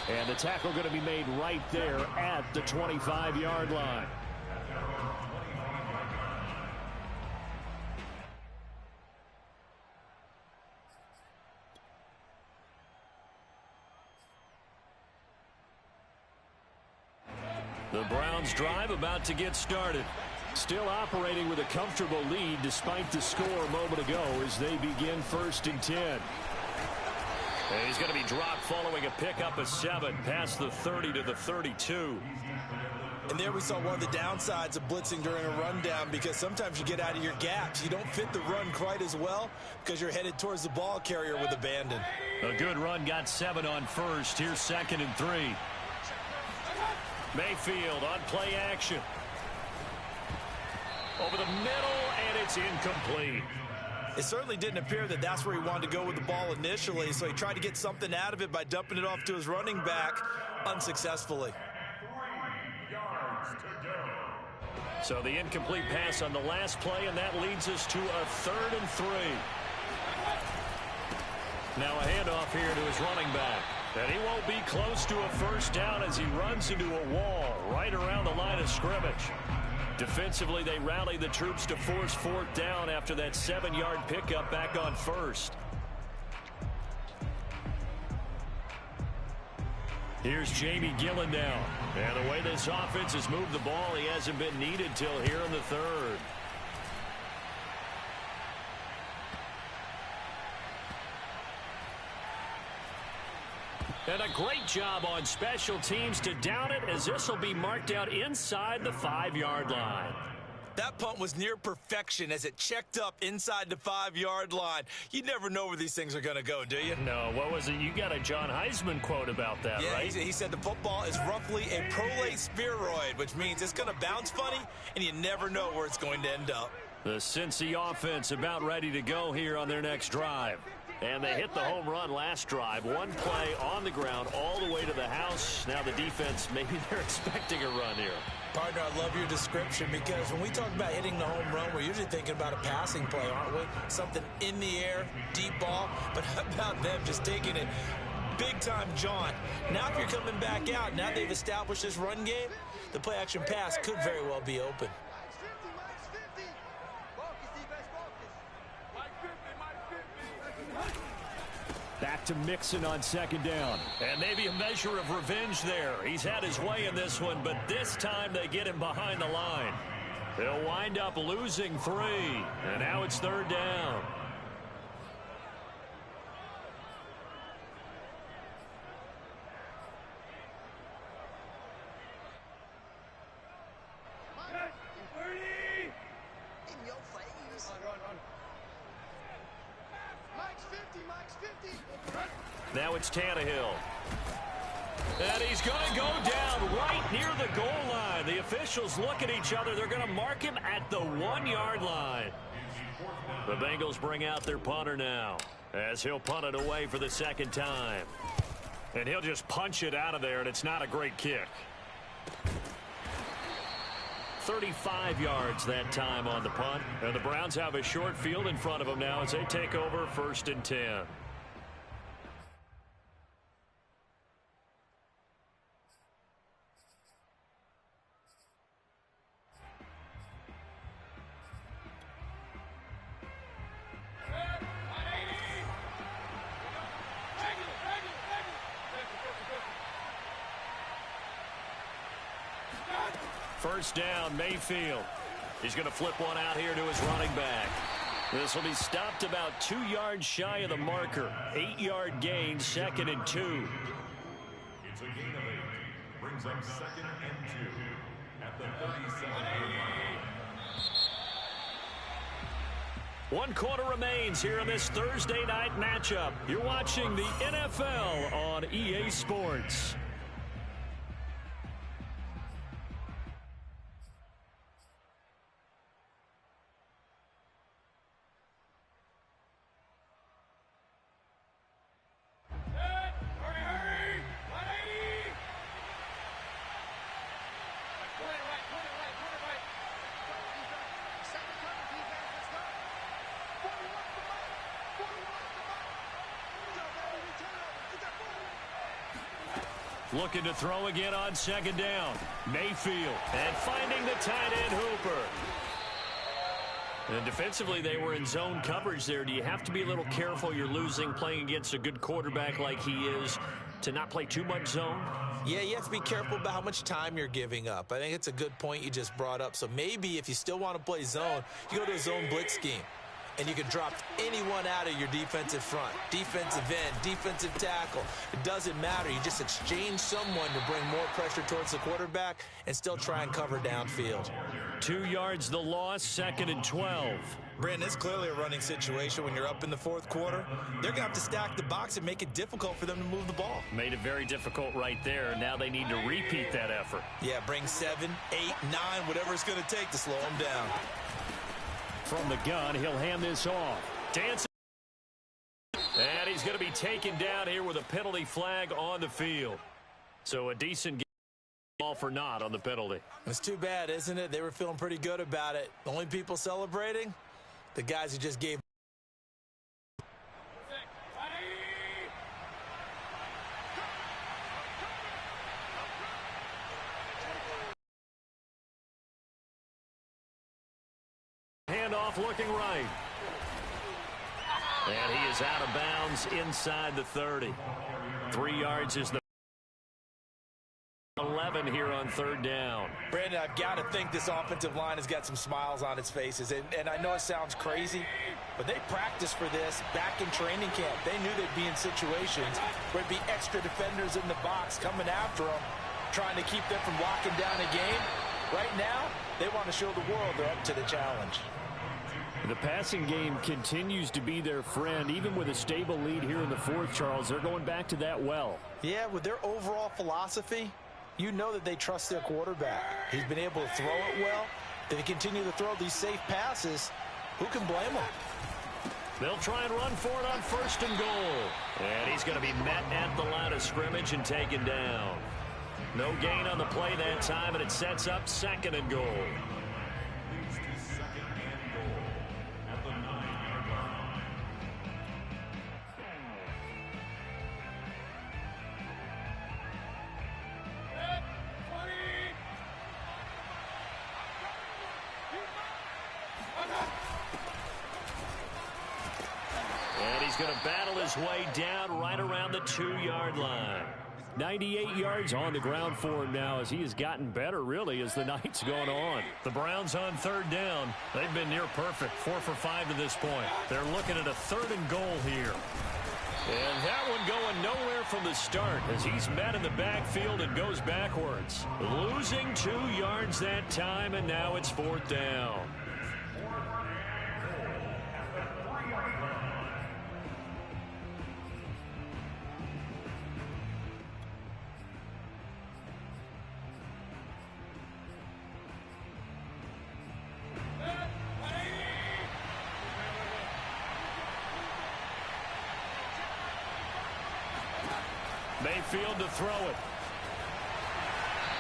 And the tackle going to be made right there at the 25-yard line. The Browns drive about to get started. Still operating with a comfortable lead despite the score a moment ago as they begin 1st and 10. And he's going to be dropped following a pickup of 7 past the 30 to the 32. And there we saw one of the downsides of blitzing during a rundown, because sometimes you get out of your gaps. You don't fit the run quite as well because you're headed towards the ball carrier with abandon. A good run got 7 on first. Here's 2nd and 3. Mayfield on play action. Over the middle, and it's incomplete. It certainly didn't appear that that's where he wanted to go with the ball initially, so he tried to get something out of it by dumping it off to his running back unsuccessfully. So the incomplete pass on the last play, and that leads us to a 3rd and 3. Now a handoff here to his running back. And he won't be close to a first down as he runs into a wall right around the line of scrimmage. Defensively, they rally the troops to force 4th down after that 7-yard pickup back on first. Here's Jamie Gillen down. And the way this offense has moved the ball, he hasn't been needed till here in the 3rd. And a great job on special teams to down it, as this will be marked out inside the 5-yard line. That punt was near perfection as it checked up inside the 5-yard line. You never know where these things are going to go, do you? No, what was it? You got a John Heisman quote about that, yeah, right? He said the football is roughly a prolate spheroid, which means it's going to bounce funny, and you never know where it's going to end up. The Cincy offense about ready to go here on their next drive. And they hit the home run last drive. One play on the ground all the way to the house. Now the defense, maybe they're expecting a run here. Partner, I love your description, because when we talk about hitting the home run, we're usually thinking about a passing play, aren't we? Something in the air, deep ball. But how about them just taking it big-time jaunt? Now if you're coming back out, now they've established this run game, the play-action pass could very well be open. Back to Mixon on 2nd down. And maybe a measure of revenge there. He's had his way in this one, but this time they get him behind the line. They'll wind up losing 3. And now it's 3rd down. Now it's Tannehill. And he's going to go down right near the goal line. The officials look at each other. They're going to mark him at the 1-yard line. The Bengals bring out their punter now, as he'll punt it away for the 2nd time. And he'll just punch it out of there, and it's not a great kick. 35 yards that time on the punt. And the Browns have a short field in front of them now as they take over 1st and 10. First down, Mayfield. He's going to flip one out here to his running back. This will be stopped about 2 yards shy of the marker. 8-yard gain, 2nd and 2. It's a gain of 8. Brings up 2nd and 2 at the 37-yard line. 1 quarter remains here in this Thursday night matchup. You're watching the NFL on EA Sports. Looking to throw again on second down. Mayfield. And finding the tight end Hooper. And defensively, they were in zone coverage there. Do you have to be a little careful? You're losing playing against a good quarterback like he is to not play too much zone? Yeah, you have to be careful about how much time you're giving up. I think it's a good point you just brought up. So maybe if you still want to play zone, you go to a zone blitz scheme. And you can drop anyone out of your defensive front, defensive end, defensive tackle. It doesn't matter. You just exchange someone to bring more pressure towards the quarterback and still try and cover downfield. 2 yards the loss, 2nd and 12. Brandon, it's clearly a running situation when you're up in the fourth quarter. They're going to have to stack the box and make it difficult for them to move the ball. Made it very difficult right there. Now they need to repeat that effort. Yeah, bring 7, 8, 9, whatever it's going to take to slow them down. From the gun, he'll hand this off. Dancing. And he's going to be taken down here with a penalty flag on the field. So a decent ball for naught on the penalty. It's too bad, isn't it? They were feeling pretty good about it. The only people celebrating, the guys who just gave. Handoff looking right. And he is out of bounds inside the 30. 3 yards is the 11 here on third down. Brandon, I've got to think this offensive line has got some smiles on its faces. And I know it sounds crazy, but they practiced for this back in training camp. They knew they'd be in situations where it'd be extra defenders in the box coming after them, trying to keep them from locking down a game. Right now, they want to show the world they're up to the challenge. The passing game continues to be their friend. Even with a stable lead here in the fourth, Charles, they're going back to that well. Yeah, with their overall philosophy, you know that they trust their quarterback. He's been able to throw it well. If they continue to throw these safe passes, who can blame them? They'll try and run for it on 1st and goal. And he's going to be met at the line of scrimmage and taken down. No gain on the play that time, and it sets up 2nd and goal. Going to battle his way down right around the 2-yard line. 98 yards on the ground for him now as he has gotten better, really, as the night's gone on. The Browns on 3rd down. They've been near perfect, 4 for 5 to this point. They're looking at a 3rd and goal here. And that one going nowhere from the start as he's met in the backfield and goes backwards. Losing 2 yards that time, and now it's 4th down. Mayfield to throw it.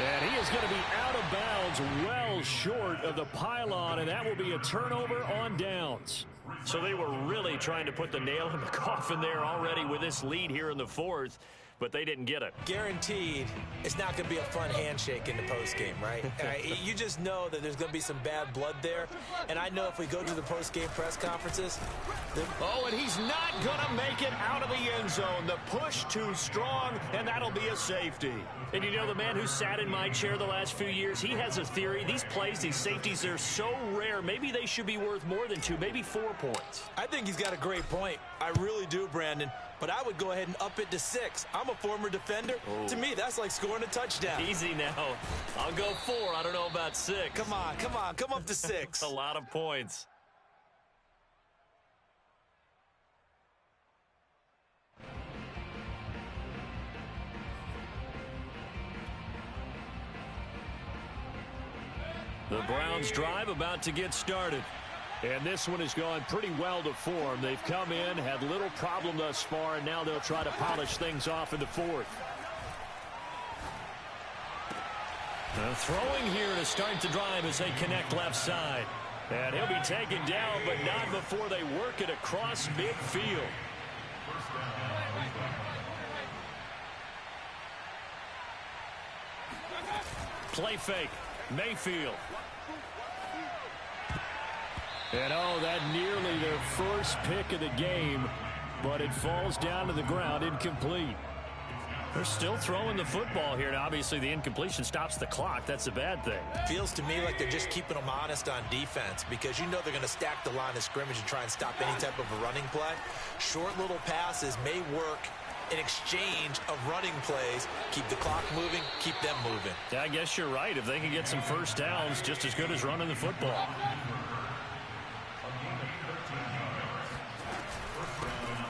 And he is going to be out of bounds well short of the pylon, and that will be a turnover on downs. So they were really trying to put the nail in the coffin there already with this lead here in the 4th, but they didn't get it. Guaranteed, it's not going to be a fun handshake in the postgame, right? You just know that there's going to be some bad blood there. And I know if we go to the postgame press conferences. Oh, and he's not going to make it out of the end zone. The push too strong, and that'll be a safety. And you know, the man who sat in my chair the last few years, he has a theory. These plays, these safeties, they're so rare. Maybe they should be worth more than 2, maybe 4 points. I think he's got a great point. I really do, Brandon. But I would go ahead and up it to 6. I'm a former defender. Oh. To me, that's like scoring a touchdown. Easy now. I'll go 4. I don't know about 6. Come on. Come up to 6. A lot of points. The Browns drive about to get started. And this one has gone pretty well to form. They've come in, had little problem thus far, and now they'll try to polish things off in the 4th. Throwing here to start the drive as they connect left side. And he'll be taken down, but not before they work it across midfield. Play fake. Mayfield. And that nearly their first pick of the game, but it falls down to the ground, incomplete. They're still throwing the football here. Now, obviously, the incompletion stops the clock. That's a bad thing. Feels to me like they're just keeping them honest on defense because you know they're going to stack the line of scrimmage and try and stop any type of a running play. Short little passes may work in exchange of running plays. Keep the clock moving, keep them moving. Yeah, I guess you're right. If they can get some first downs, just as good as running the football.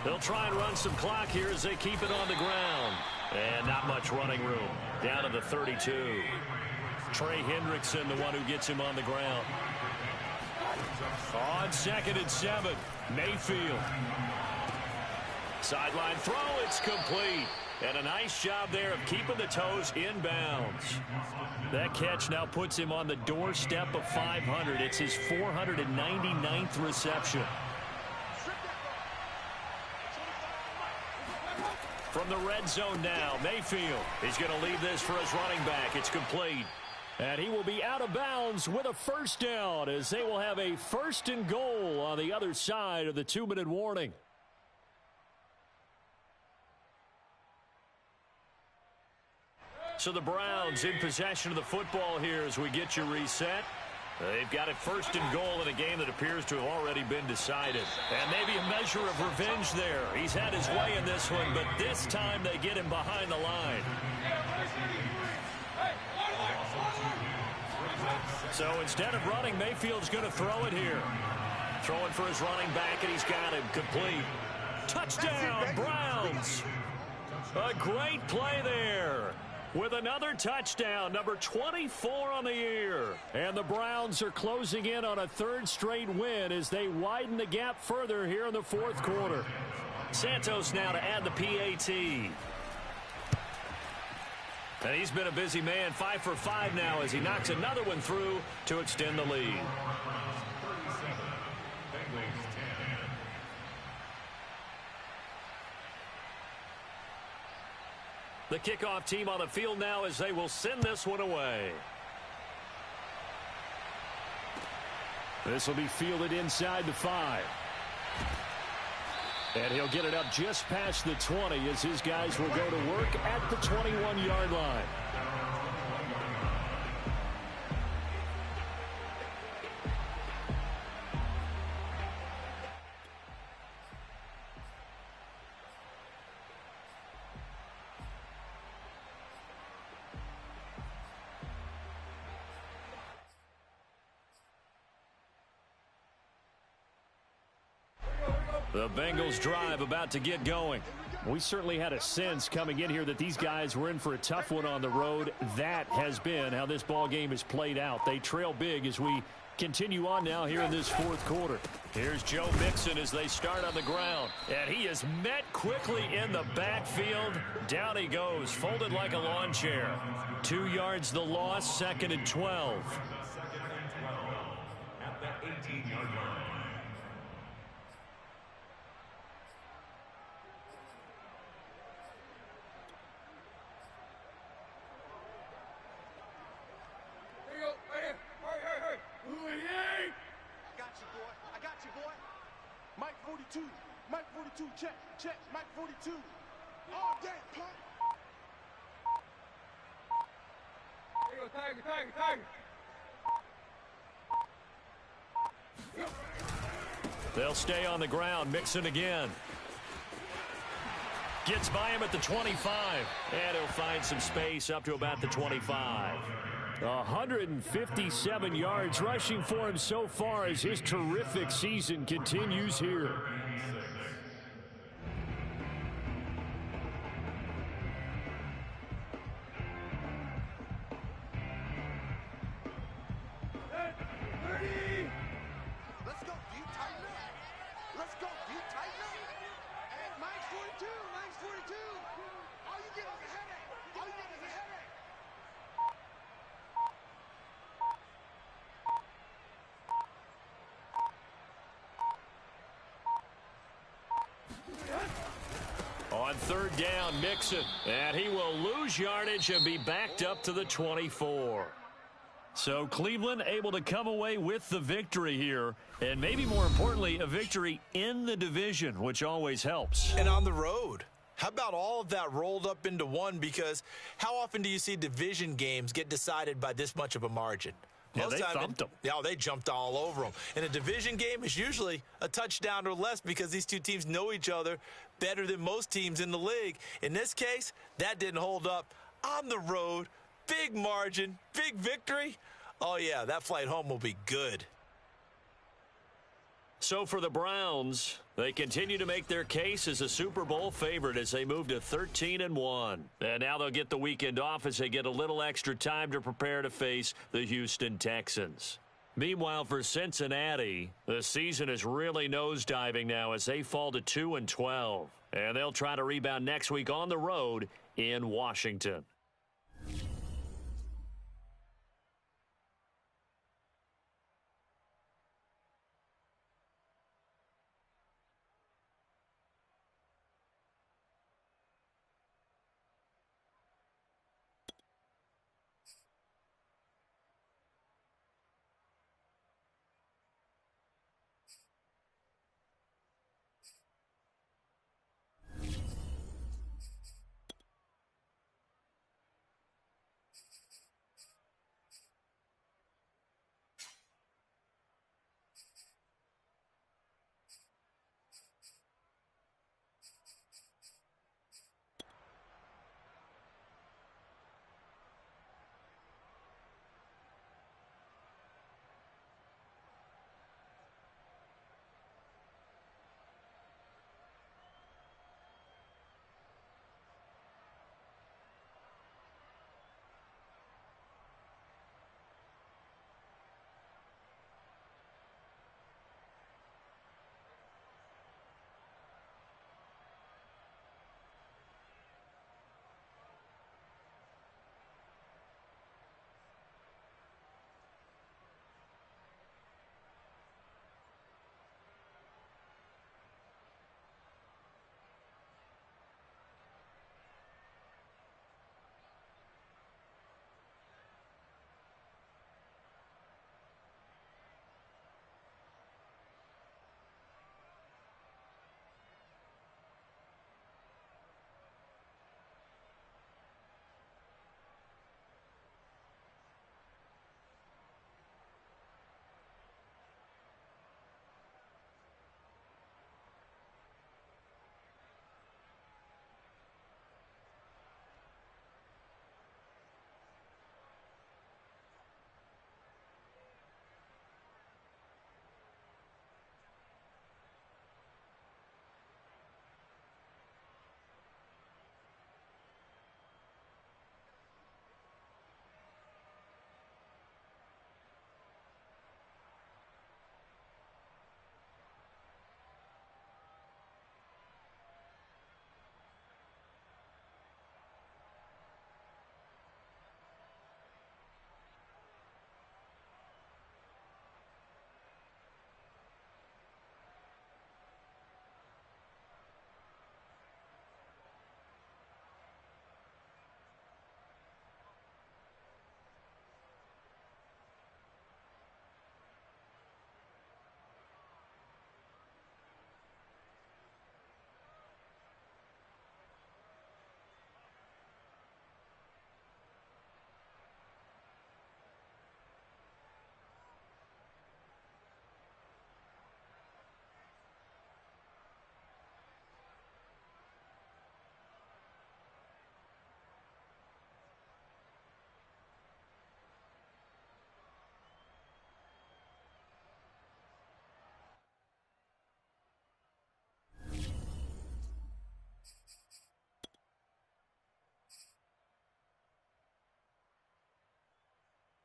They'll try and run some clock here as they keep it on the ground. And not much running room. Down to the 32. Trey Hendrickson, the one who gets him on the ground. On 2nd and 7, Mayfield. Sideline throw, it's complete. And a nice job there of keeping the toes inbounds. That catch now puts him on the doorstep of 500. It's his 499th reception. From the red zone now, Mayfield. He's going to leave this for his running back. It's complete. And he will be out of bounds with a first down as they will have a 1st and goal on the other side of the 2-minute warning. So the Browns in possession of the football here as we get you reset. They've got it 1st and goal in a game that appears to have already been decided. And maybe a measure of revenge there. He's had his way in this one, but this time they get him behind the line. So instead of running, Mayfield's going to throw it here. Throwing for his running back, and he's got him complete. Touchdown, Browns. A great play there. With another touchdown, number 24 on the year. And the Browns are closing in on a 3rd straight win as they widen the gap further here in the 4th quarter. Santos now to add the PAT. And he's been a busy man, 5 for 5 now as he knocks another one through to extend the lead. The kickoff team on the field now as they will send this one away. This will be fielded inside the 5. And he'll get it up just past the 20 as his guys will go to work at the 21-yard line. The Bengals drive about to get going. We certainly had a sense coming in here that these guys were in for a tough one on the road. That has been how this ball game has played out. They trail big as we continue on now here in this 4th quarter. Here's Joe Mixon as they start on the ground. And he is met quickly in the backfield. Down he goes, folded like a lawn chair. 2 yards the loss, 2nd and 12. At the 18-yard line. Mike 42, check, Mike 42. All day, punk. Here you go, Tiger. They'll stay on the ground. Mixon again. Gets by him at the 25. And he'll find some space up to about the 25. 157 yards rushing for him so far as his terrific season continues here. third down, Mixon. And he will lose yardage and be backed up to the 24. So Cleveland able to come away with the victory here. And maybe more importantly, a victory in the division, which always helps. And on the road. How about all of that rolled up into one? Because how often do you see division games get decided by this much of a margin? Yeah, they thumped them. Yeah, they jumped all over them. And a division game is usually a touchdown or less because these two teams know each other better than most teams in the league. In this case, that didn't hold up. On the road, big margin, big victory. Oh, yeah, that flight home will be good. So for the Browns, they continue to make their case as a Super Bowl favorite as they move to 13-1. And now they'll get the weekend off as they get a little extra time to prepare to face the Houston Texans. Meanwhile, for Cincinnati, the season is really nosediving now as they fall to 2-12. And they'll try to rebound next week on the road in Washington.